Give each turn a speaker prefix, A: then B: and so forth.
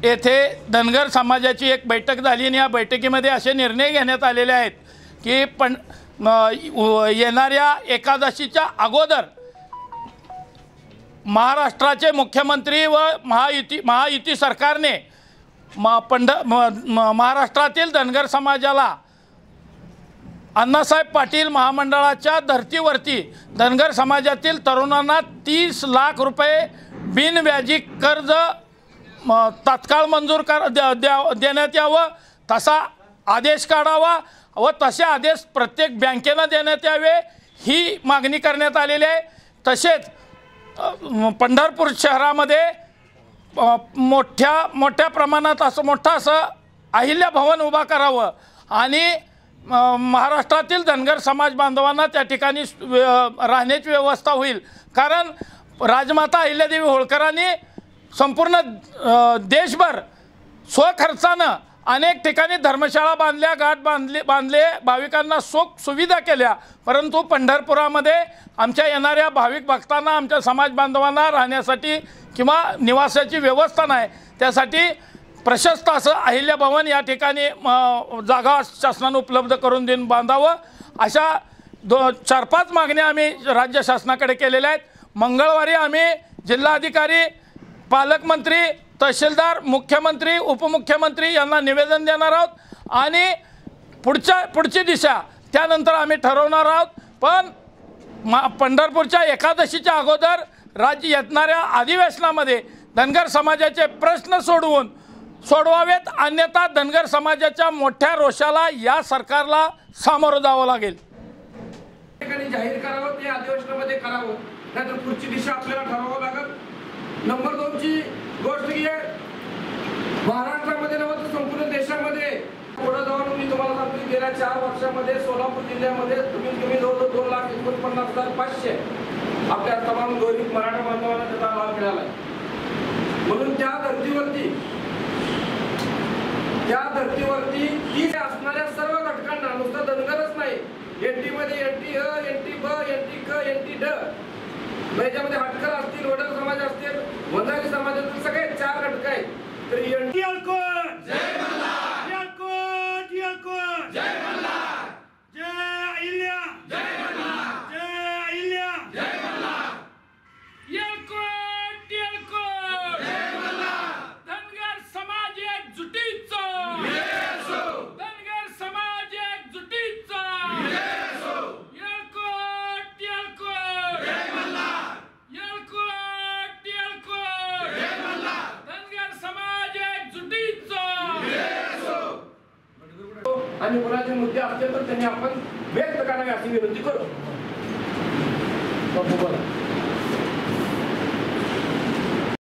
A: येथे धनगर समाजाची एक बैठक झाली आणि या बैठकीमध्ये असे निर्णय घेण्यात आलेले आहेत की येणाऱ्या एकादशीच्या अगोदर महाराष्ट्राचे मुख्यमंत्री व महायुती सरकारने महाराष्ट्रातील धनगर समाजाला अण्णासाहेब पाटील महामंडळाच्या धर्तीवरती धनगर समाजातील तरुणांना 30 लाख रुपये बिनव्याजी कर्ज तात्काळ मंजूर देण्यात यावं, तसा आदेश काढावा व तसे आदेश प्रत्येक बँकेनं देण्यात यावे ही मागणी करण्यात आलेली आहे। तसेच पंढरपूर शहरामध्ये मोठ्या प्रमाणात असं अहिल्या भवन उभा करावं आणि महाराष्ट्रातील धनगर समाज बांधवांना त्या ठिकाणी राहण्याची व्यवस्था होईल। कारण राजमाता अहिल्यादेवी होळकरांनी संपूर्ण देशभर स्वखर्चानं अनेक ठिकाणी धर्मशाळा बांधल्या, घाट बांधले, भाविकांना सुख सुविधा केल्या, परंतु पंढरपुरामध्ये आमच्या येणाऱ्या भाविक भक्तांना, आमच्या समाज बांधवांना राहण्यासाठी किंवा निवासाची व्यवस्था नाही। त्यासाठी प्रशस्त असं अहिल्या भवन या ठिकाणी जागा शासनाने उपलब्ध करून देऊन बांधावं, अशा 4-5 मागण्या आम्ही राज्य शासनाकडे केलेल्या आहेत। मंगळवारी आम्ही जिल्हाधिकारी, पालकमंत्री, तहसीलदार, मुख्यमंत्री, उपमुख्यमंत्री यांना निवेदन देणार आहोत आणि पुढची दिशा त्यानंतर आम्ही ठरवणार आहोत। पण पंढरपूरच्या एकादशीच्या अगोदर राज्य येणाऱ्या अधिवेशनामध्ये धनगर समाजाचे प्रश्न सोडवावेत, अन्यथा धनगर समाजाच्या मोठ्या रोषाला या सरकारला सामोरं जावं लागेल।
B: जाहीर करावं ते अधिवेशनामध्ये करावं, नाहीतर पुढची दिशा आपल्याला ठरवावं लागेल। नंबर 2 ची गोष्ट ही आहे, महाराष्ट्रामध्ये नव्हे तर संपूर्ण देशामध्ये पुढे जाऊन मी तुम्हाला सांगतो गेल्या 4 वर्षामध्ये सोलापूर जिल्ह्यामध्ये कमीत कमी 2,49,500 आपल्या तमाम गरीब मराठा बांधवांना त्याचा लाभ मिळाला आहे। म्हणून त्या धर्तीवरती ती असणाऱ्या सर्व घटकांना, नुसतं धनगरच नाही, एनटी मध्ये एनटी अ, एनटी ब, एनटी क, एनटी ड, याच्यामध्ये हटकर असतील, वडर समाज असतील, वंजारी समाजातील सगळे 4 घटक आहेत। तर एनटी जय मल्हार, जय मल्हार, जय अहिल्या, जय मल्हार, जय अहिल्या, जय मल्हार, जय मल्हार, धनगर समाज एकजुटीचा, धनगर समाज एकजुटीचा, आणि कोणाचे मुद्दे असतील तर त्यांनी आपण व्यक्त करावे अशी विनंती करू।